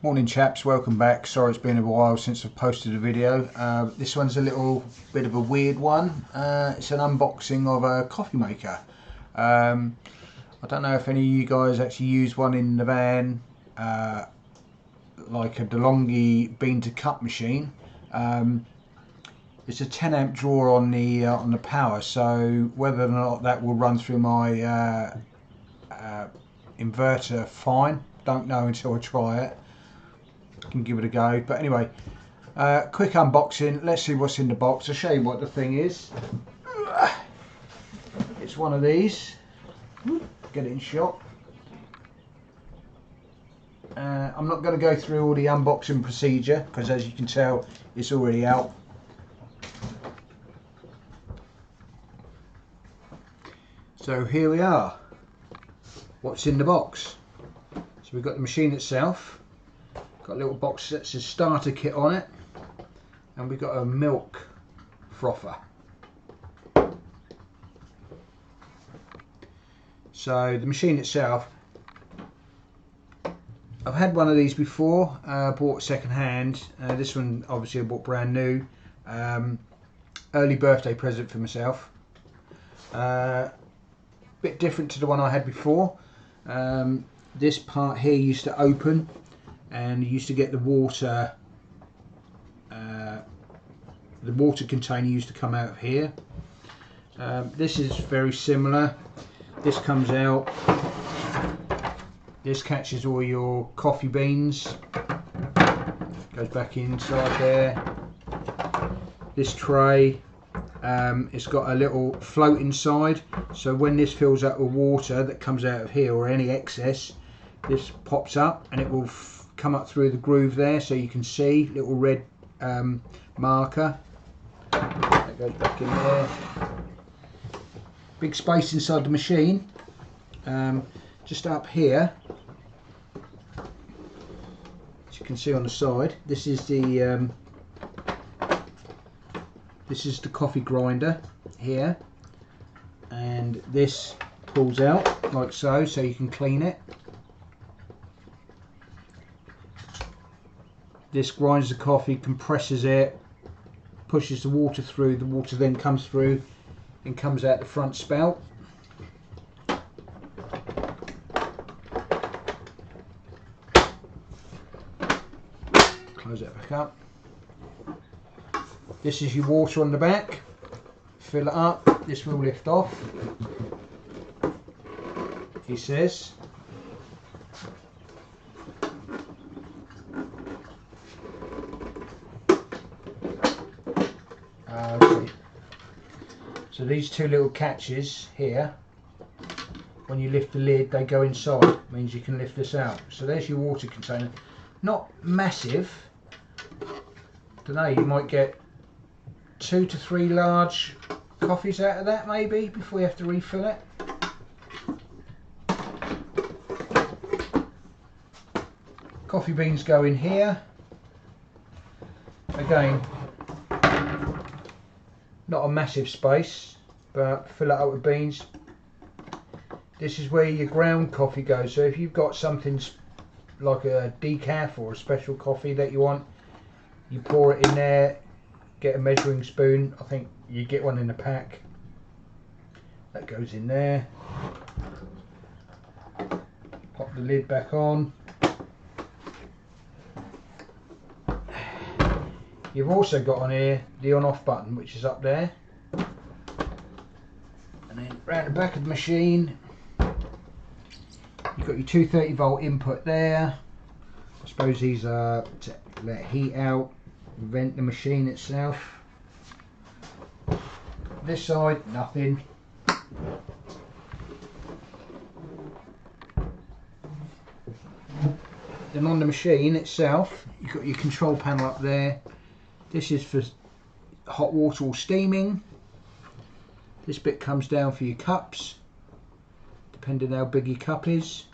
Morning chaps, welcome back. Sorry it's been a while since I've posted a video. This one's a little bit of a weird one. It's an unboxing of a coffee maker. I don't know if any of you guys actually use one in the van, like a Delonghi Been to cup machine. It's a 10 amp draw on the power, so whether or not that will run through my inverter, fine. Don't know until I try it. Can give it a go, but anyway, quick unboxing. Let's see what's in the box. I'll show you what the thing is. It's one of these. Get it in shot. I'm not going to go through all the unboxing procedure because, as you can tell, it's already out. So here we are. What's in the box? So we've got the machine itself. Got a little box that says starter kit on it, and we've got a milk frother. So the machine itself, I've had one of these before, bought second hand. This one obviously I bought brand new, early birthday present for myself. Bit different to the one I had before. This part here used to open, and you used to get the water container used to come out of here. This is very similar. This comes out, this catches all your coffee beans, goes back inside there. This tray, it's got a little float inside, so when this fills up with water that comes out of here or any excess, this pops up and it will come up through the groove there, so you can see little red marker that goes back in there. Big space inside the machine. Just up here, as you can see on the side, this is the coffee grinder here, and this pulls out like so you can clean it. This grinds the coffee, compresses it, pushes the water through. The water then comes through and comes out the front spout. Close that back up. This is your water on the back. Fill it up. This will lift off, he says. Okay. So these two little catches here, when you lift the lid, they go inside. Means you can lift this out. So there's your water container. Not massive. Don't know. You might get 2 to 3 large coffees out of that, maybe, before you have to refill it. Coffee beans go in here. Again, not a massive space, but fill it up with beans. This is where your ground coffee goes. So if you've got something like a decaf or a special coffee that you want, you pour it in there. Get a measuring spoon. I think you get one in a pack. That goes in there. Pop the lid back on. You've also got on here the on-off button, which is up there. And then round the back of the machine, you've got your 230 volt input there. I suppose these are to let heat out, vent the machine itself. This side, nothing. Then on the machine itself, you've got your control panel up there. This is for hot water or steaming. This bit comes down for your cups, depending how big your cup is.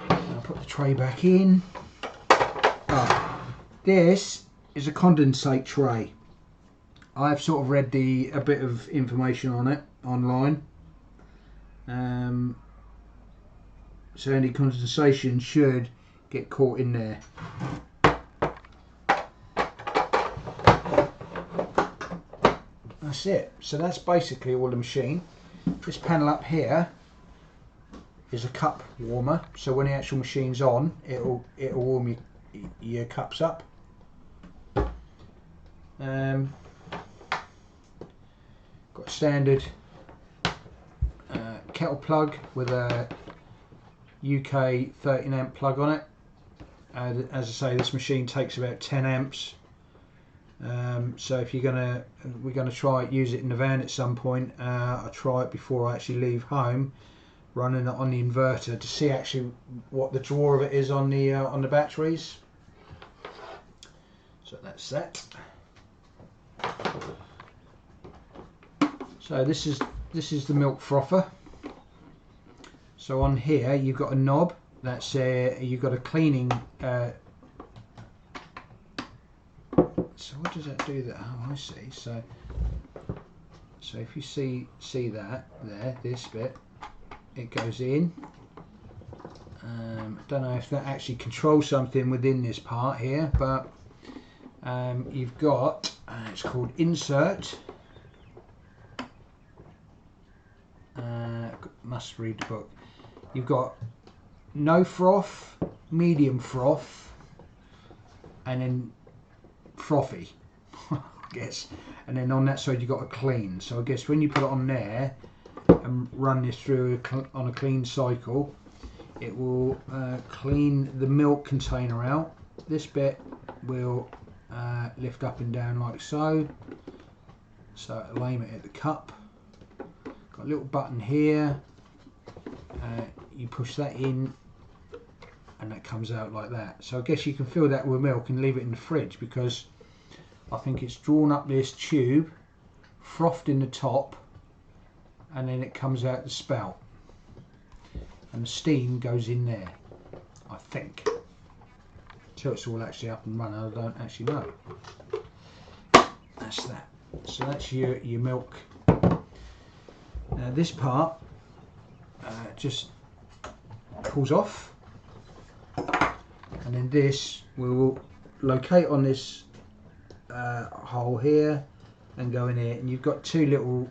I'll put the tray back in. This is a condensate tray. I've sort of read a bit of information on it online. so any condensation should get caught in there. That's it. So that's basically all the machine. This panel up here is a cup warmer, so when the actual machine's on, it'll warm your cups up. Got a standard kettle plug with a UK 13 amp plug on it. As I say, this machine takes about 10 amps. So if we're gonna try it, use it in the van at some point. I'll try it before I actually leave home, running it on the inverter to see actually what the draw of it is on the batteries. So that's that. So this is the milk frother. So on here you've got a knob. That's you've got a cleaning. So what does that do? That I see. So if you see that there, this bit, it goes in. I don't know if that actually controls something within this part here, but you've got it's called insert. Must read the book. You've got no froth, medium froth, and then frothy, I guess. And then on that side you've got a clean. So I guess when you put it on there and run this through on a clean cycle, it will clean the milk container out. This bit will lift up and down like so. So it'll aim it at the cup. Got a little button here. You push that in and that comes out like that. So I guess you can fill that with milk and leave it in the fridge, because I think it's drawn up this tube, frothed in the top, and then it comes out the spout and the steam goes in there, I think. Until it's all actually up and running, I don't actually know. That's that. So that's your milk. Now this part just pulls off, and then this will locate on this hole here and go in here, and you've got two little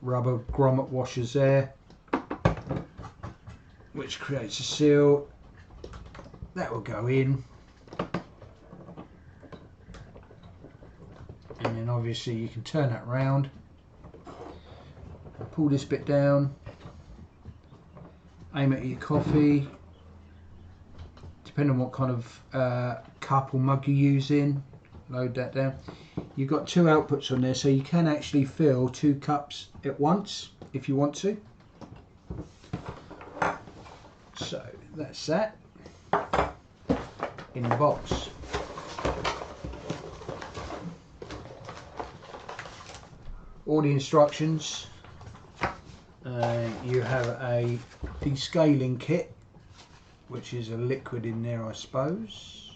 rubber grommet washers there, which creates a seal that will go in, and then obviously you can turn that round, pull this bit down, aim it at your coffee, depending on what kind of cup or mug you're using. Load that down. You've got two outputs on there, so you can actually fill 2 cups at once if you want to. So that's that in the box. All the instructions. You have a descaling kit, which is a liquid in there, I suppose.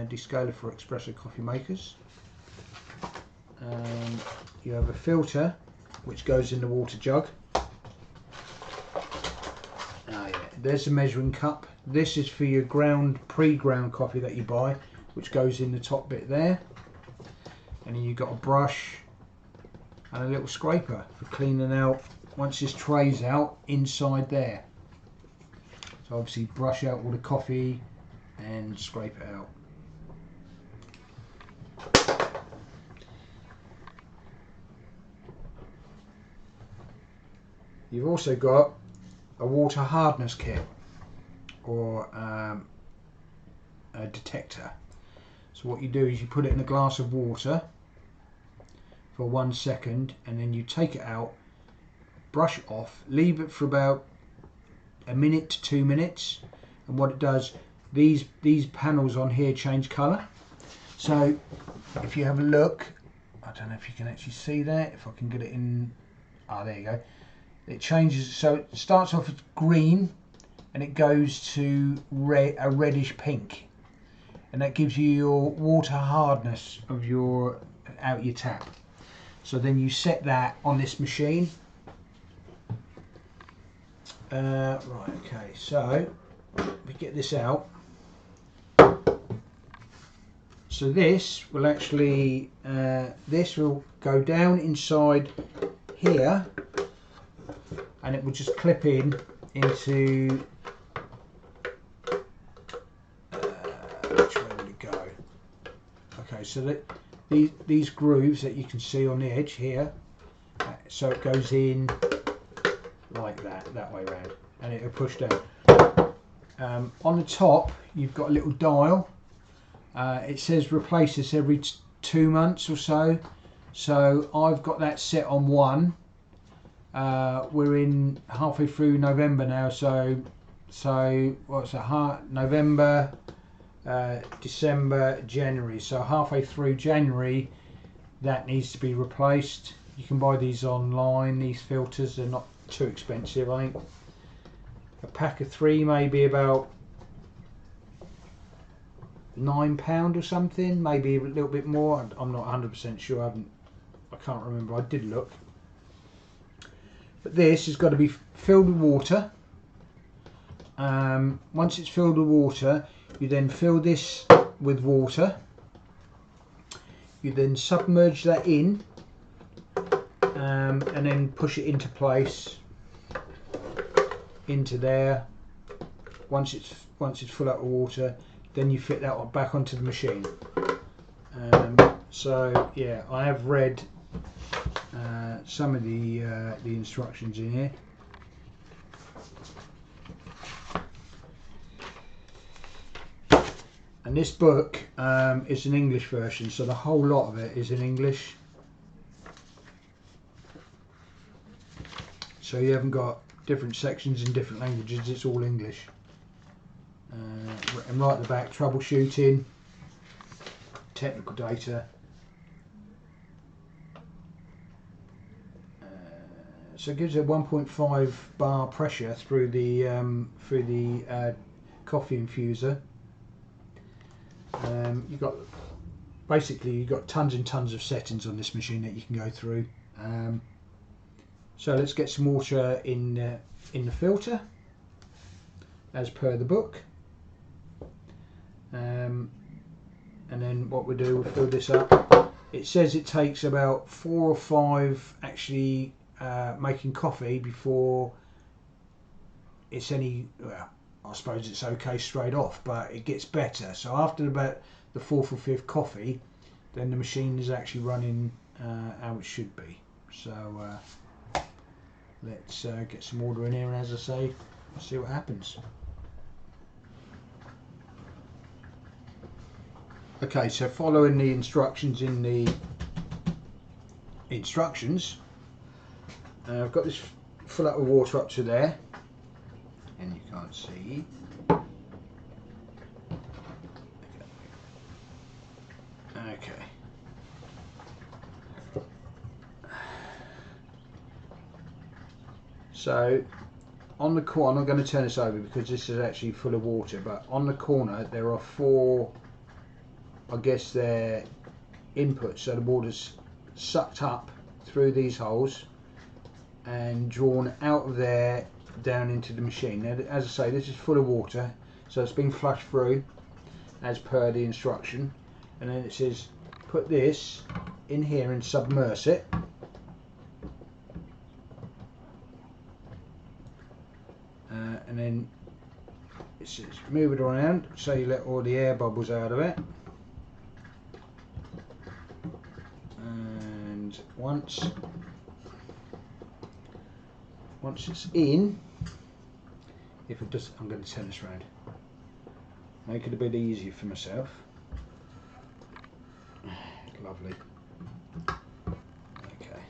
Descaler for espresso coffee makers. You have a filter which goes in the water jug. Yeah, there's a measuring cup. This is for your pre-ground coffee that you buy, which goes in the top bit there. And then you've got a brush and a little scraper for cleaning out once this tray's out inside there. So obviously brush out all the coffee and scrape it out. You've also got a water hardness kit, or a detector. So what you do is you put it in a glass of water for 1 second, and then you take it out, brush it off, leave it for about a minute to 2 minutes, and what it does, these panels on here change colour. So if you have a look, I don't know if you can actually see that, if I can get it in, there you go. It changes, so it starts off as green and it goes to a reddish pink, and that gives you your water hardness of your tap. So then you set that on this machine. Right, okay, so we get this out. So this will actually, this will go down inside here, and it will just clip in into, which way will it go? Okay, so that these grooves that you can see on the edge here, so it goes in like that way round, and it will push down. On the top you've got a little dial. It says replace this every 2 months or so, so I've got that set on 1. We're in halfway through November now, so what's that? November, December, January. So halfway through January, that needs to be replaced. You can buy these online. These filters, they're not too expensive. I think a pack of 3 may be about £9 or something, maybe a little bit more. I'm not 100% sure. I can't remember. I did look. But this has got to be filled with water. Once it's filled with water, you then fill this with water. You then submerge that in, and then push it into place, into there. Once it's full up of water, then you fit that back onto the machine. So yeah, I have read some of the instructions in here. And this book is an English version, so the whole lot of it is in English. So you haven't got different sections in different languages, it's all English. And right at the back, troubleshooting, technical data. So it gives a 1.5 bar pressure through the coffee infuser. You've got tons and tons of settings on this machine that you can go through. So let's get some water in the filter, as per the book. And then what we do, we'll fill this up. It says it takes about 4 or 5 actually making coffee before it's any, well, I suppose it's okay straight off, but it gets better. So after about the 4th or 5th coffee, then the machine is actually running how it should be. So let's get some water in here, and as I say, see what happens. Okay, so following the instructions in the instructions, I've got this full up of water up to there, and you can't see. Okay. So on the corner, I'm going to turn this over because this is actually full of water, but on the corner there are 4, I guess they're inputs, so the water's sucked up through these holes and drawn out of there down into the machine. Now, as I say, this is full of water, so it's been flushed through as per the instruction, and then it says put this in here and submerge it. And then it says move it around so you let all the air bubbles out of it. And once it's in, if it does, I'm going to turn this around, make it a bit easier for myself. Lovely. Okay,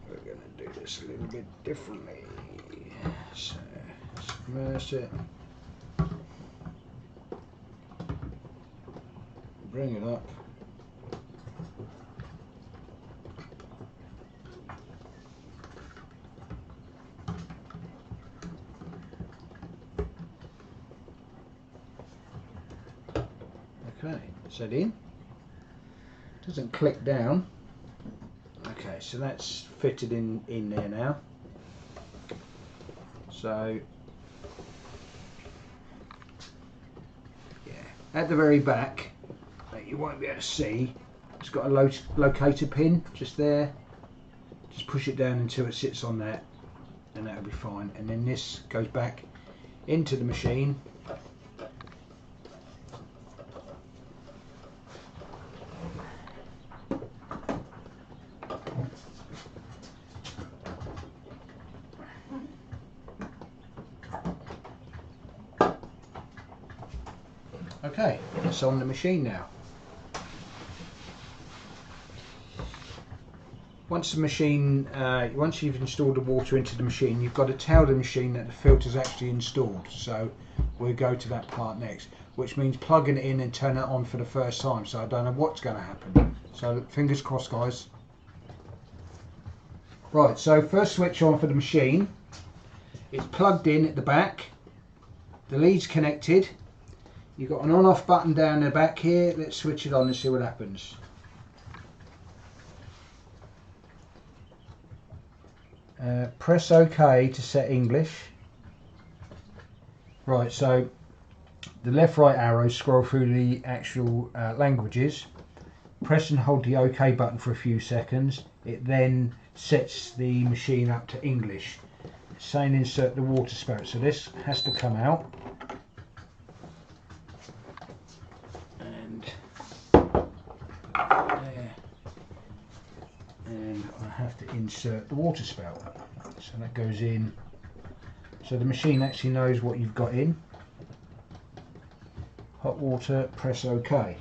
we're going to do this a little bit differently. So submerge it, bring it up. Okay, set in. Doesn't click down. Okay, so that's fitted in there now. So yeah, at the very back that you won't be able to see, it's got a locator pin just there. Just push it down until it sits on that, and that'll be fine. And then this goes back into the machine. Okay, it's on the machine now. Once the machine, once you've installed the water into the machine, you've got to tell the machine that the filter's actually installed. So we'll go to that part next, which means plugging it in and turn it on for the first time. So I don't know what's going to happen. So fingers crossed, guys. Right, so first switch on for the machine. It's plugged in at the back. The lead's connected. You've got an on-off button down the back here. Let's switch it on and see what happens. Press OK to set English. Right, so the left right arrows scroll through the actual languages. Press and hold the OK button for a few seconds. It then sets the machine up to English. It's saying insert the water spout, so this has to come out. And there. And I have to insert the water spout. So that goes in. So the machine actually knows what you've got in. Hot water, press OK.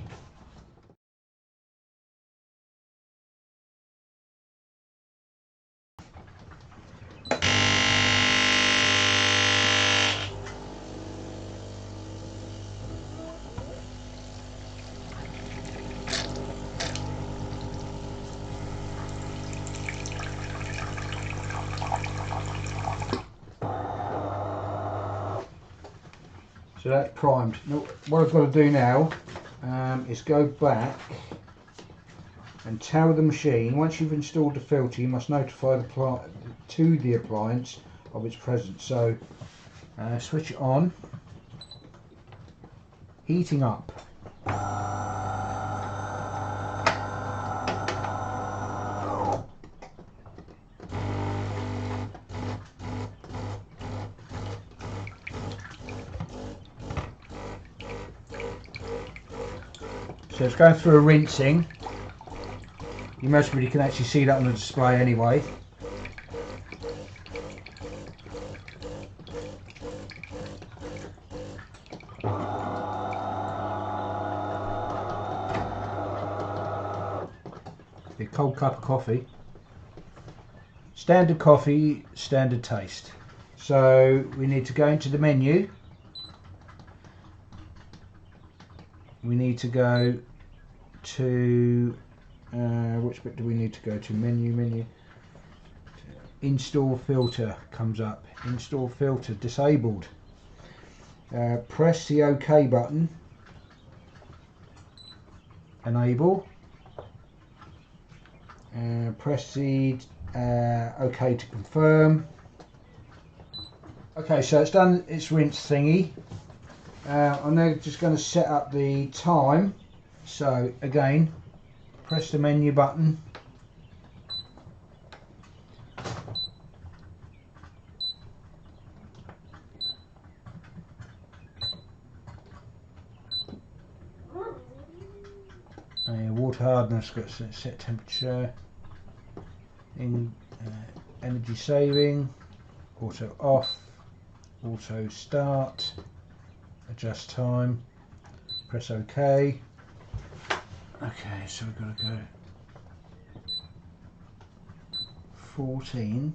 So that's primed. Now, what I've got to do now is go back and tell the machine, once you've installed the filter, you must notify the appliance of its presence. So switch it on. Heating up. So it's going through a rinsing. You most really can actually see that on the display anyway. A cold cup of coffee. Standard coffee, standard taste. So we need to go into the menu. We need to go to which bit do we need to go to? Menu. Install filter comes up. Install filter disabled. Press the OK button. Enable. Press the OK to confirm. Okay, so it's done its rinse thingy. I'm now just going to set up the time. So again, press the menu button. Water hardness, got set temperature. Energy saving. Auto off. Auto start. Adjust time. Press OK. Okay, so we've got to go 14.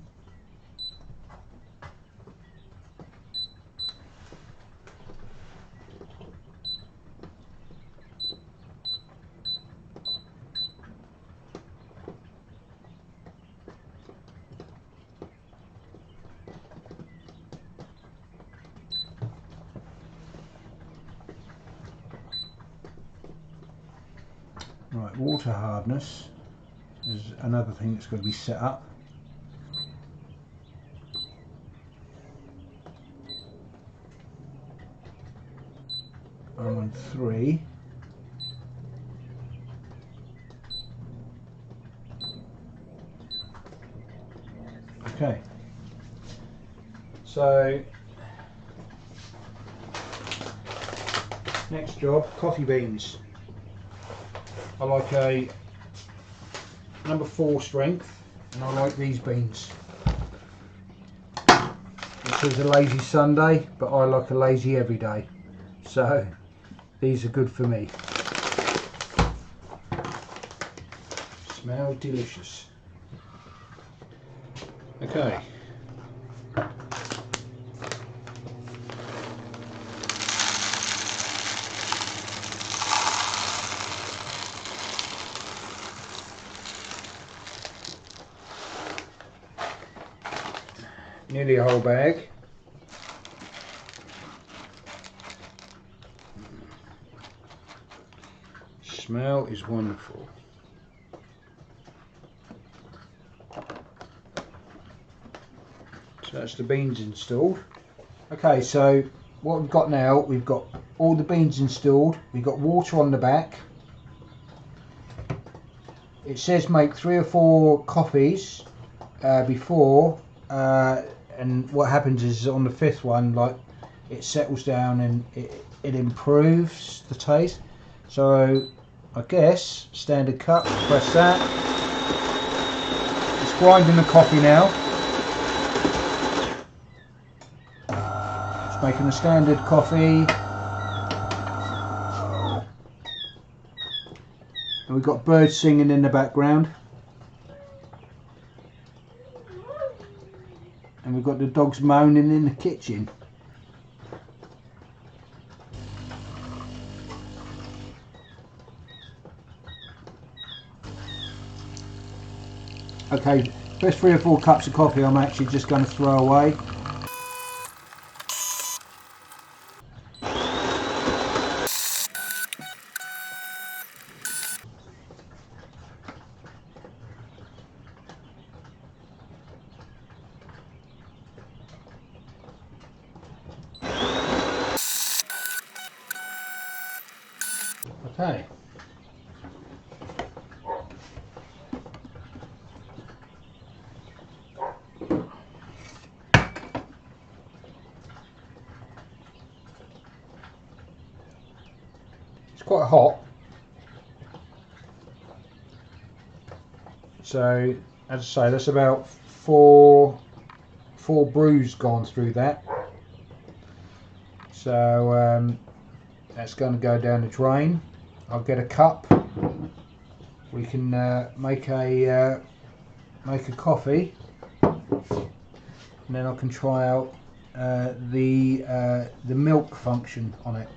Right, water hardness is another thing that's got to be set up. I'm on 3. Okay. So next job, coffee beans. I like a number 4 strength, and I like these beans. It says a lazy Sunday, but I like a lazy every day. So these are good for me. Smell delicious. Okay. Nearly a whole bag. Smell is wonderful. So that's the beans installed. Okay, so what we've got now, we've got all the beans installed. We've got water on the back. It says make 3 or 4 coffees before, and what happens is on the 5th one, like, it settles down and it improves the taste. So I guess standard cup, press that. It's grinding the coffee now. It's making a standard coffee. And we've got birds singing in the background. And we've got the dogs moaning in the kitchen. Okay, first 3 or 4 cups of coffee I'm actually just going to throw away. Okay. It's quite hot. So, as I say, that's about four brews gone through that. So that's going to go down the drain. I'll get a cup. We can make a coffee, and then I can try out the milk function on it.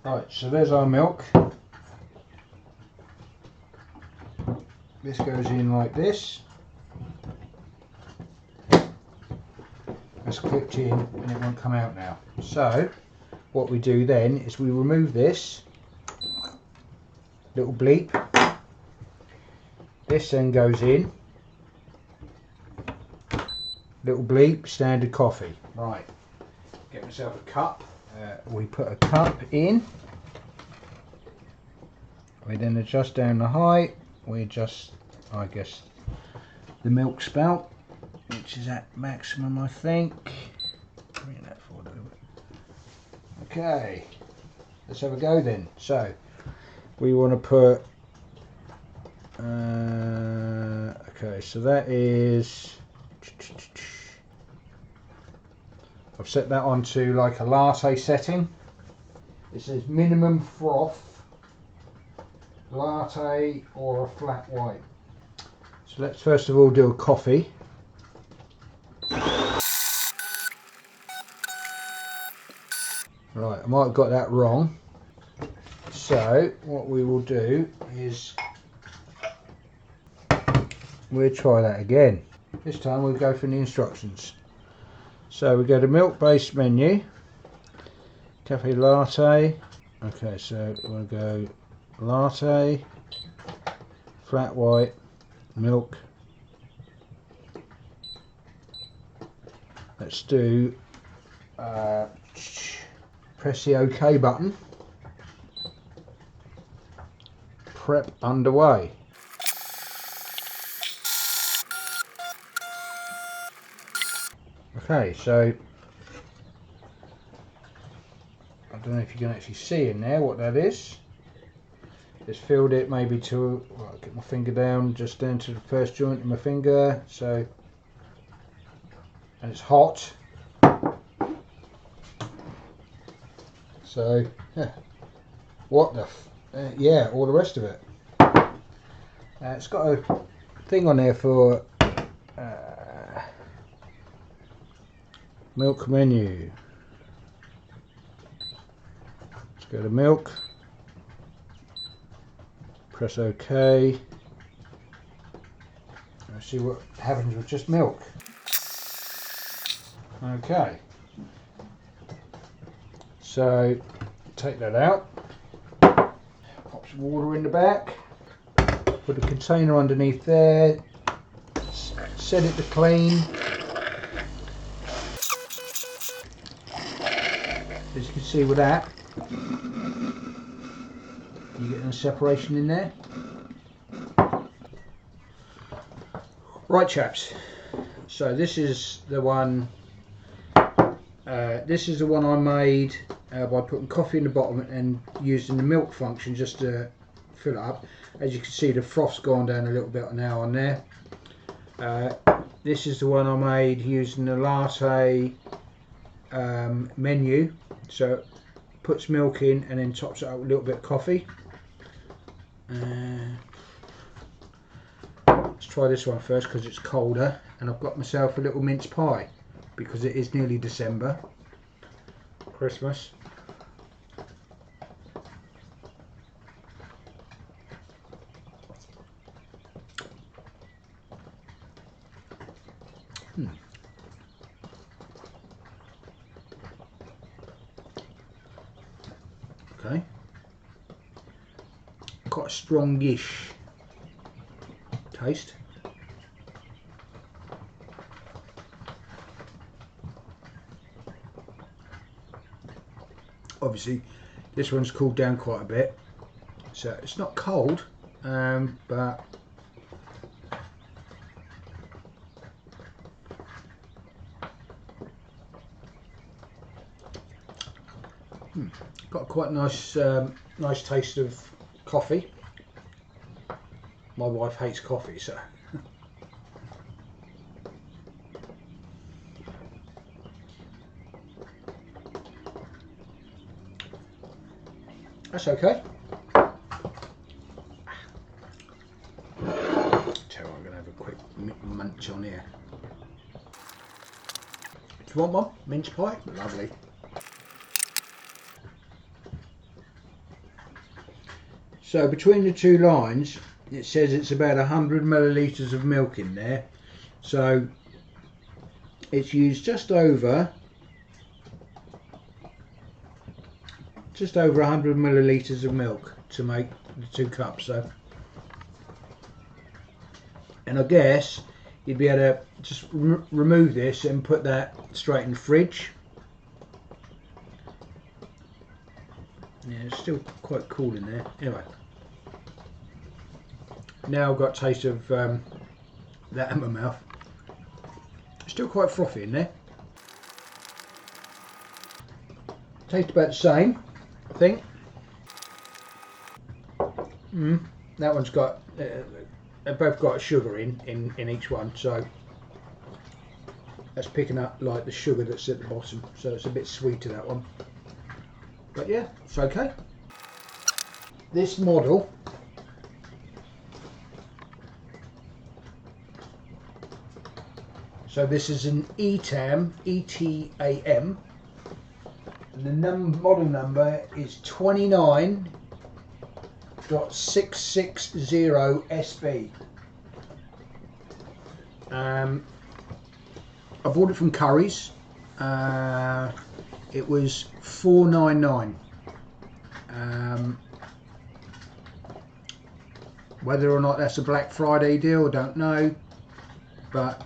Right, so there's our milk. This goes in like this. That's clipped in and it won't come out now. So what we do then is we remove this little bleep. This then goes in. Little bleep, standard coffee. Right, get myself a cup. We put a cup in. We then adjust down the height. We adjust, I guess, the milk spout, which is at maximum, I think. Bring that forward a little bit. Okay, let's have a go then. So we want to put okay, so that is, I've set that onto like a latte setting. It says minimum froth, latte or a flat white. So let's first of all do a coffee. Right, I might have got that wrong. So what we will do is we'll try that again. This time we'll go from the instructions. So we go to milk based menu, cafe latte. Okay, so we'll go latte, flat white, milk. Let's do Press the OK button. Prep underway. Okay, so I don't know if you can actually see in there what that is. Just filled it maybe to, well, get my finger down, just down to the first joint of my finger. So, and it's hot. So, what the, yeah, all the rest of it. It's got a thing on there for milk menu. Let's go to milk. Press OK. Let's see what happens with just milk. Okay. So take that out. Pop some water in the back. Put a container underneath there. Set it to clean. As you can see with that, you get a separation in there. Right, chaps. So this is the one. This is the one I made by putting coffee in the bottom and using the milk function just to fill it up. As you can see, the froth's gone down a little bit now on there. This is the one I made using the latte menu. So it puts milk in and then tops it up with a little bit of coffee. Let's try this one first because it's colder, and I've got myself a little mince pie because it is nearly December, Christmas. Okay, quite a strongish taste. Obviously this one's cooled down quite a bit, so it's not cold, but got a quite nice nice taste of coffee. My wife hates coffee, so that's okay. So I'm going to have a quick munch on here. Do you want one? Mince pie? Lovely. So between the two lines it says it's about 100 millilitres of milk in there. So it's used just over 100 millilitres of milk to make the 2 cups. So, and I guess you'd be able to just remove this and put that straight in the fridge. Yeah, it's still quite cool in there. Anyway, now I've got a taste of that in my mouth. Still quite frothy in there. Tastes about the same, I think. That one's got, they've both got a sugar in each one, so that's picking up like the sugar that's at the bottom, so it's a bit sweeter, that one. But yeah, it's okay. This model so this is an ETAM, E-T-A-M, and the model number is 29.660SB. I bought it from Curry's. It was $4.99. Whether or not that's a Black Friday deal, I don't know, but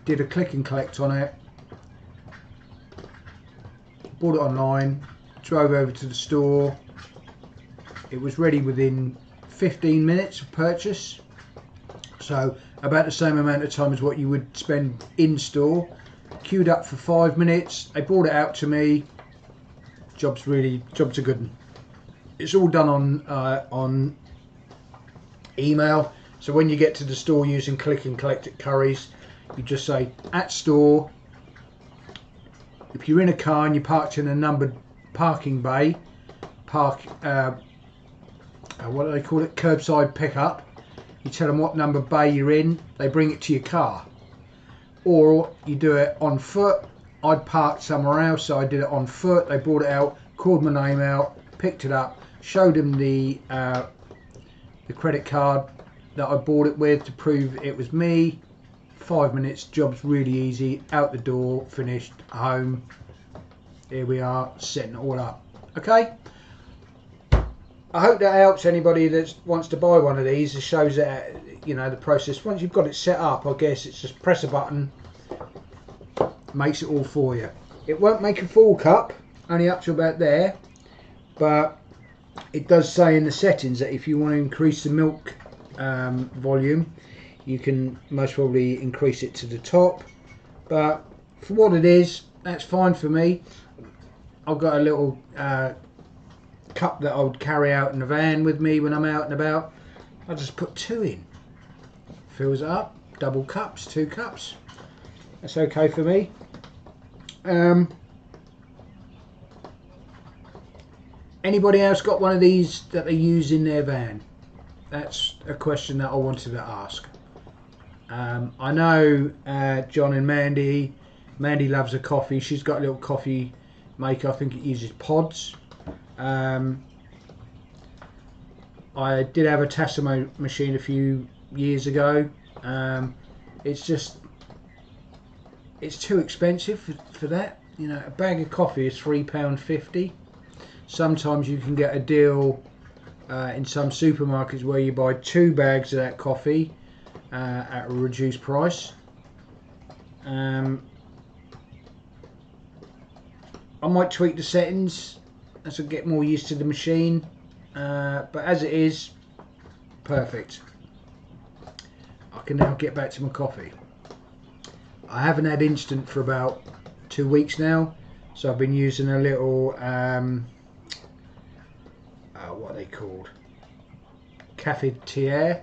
did a click and collect on it, bought it online, drove over to the store. It was ready within 15 minutes of purchase, so about the same amount of time as what you would spend in store. Queued up for 5 minutes, they brought it out to me. Job's a good one. It's all done on email, so when you get to the store using click and collect at Currys, you just say at store. If you're in a car and you're parked in a numbered parking bay, what do they call it, curbside pickup, you tell them what number bay you're in, they bring it to your car. Or you do it on foot. I'd parked somewhere else, so I did it on foot. They brought it out, called my name out, picked it up, showed them the credit card that I bought it with to prove it was me. 5 minutes, job's really easy, out the door, finished, home. Here we are, setting it all up. Okay, I hope that helps anybody that wants to buy one of these. It shows that, you know, the process. Once you've got it set up, I guess it's just press a button, makes it all for you. It won't make a full cup, only up to about there, but it does say in the settings that if you want to increase the milk volume, you can most probably increase it to the top, but for what it is, that's fine for me. I've got a little cup that I would carry out in the van with me when I'm out and about. I just put 2 in, fills it up, double cups, 2 cups. That's okay for me. Anybody else got one of these that they use in their van? That's a question that I wanted to ask. I know John and Mandy loves a coffee. She's got a little coffee maker. I think it uses pods. I did have a Tassimo machine a few years ago. It's too expensive for that. You know, a bag of coffee is £3.50. Sometimes you can get a deal in some supermarkets where you buy 2 bags of that coffee at a reduced price. I might tweak the settings as I get more used to the machine, but as it is, perfect. I can now get back to my coffee. I haven't had instant for about 2 weeks now, so I've been using a little what are they called, cafetiere,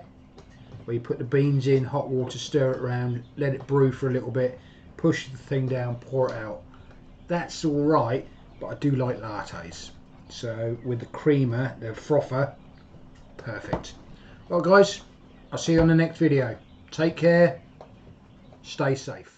where you put the beans in hot water, stir it around, let it brew for a little bit, push the thing down, pour it out. That's all right, but I do like lattes, so with the creamer, the frother, perfect. Well guys, I'll see you on the next video. Take care, stay safe.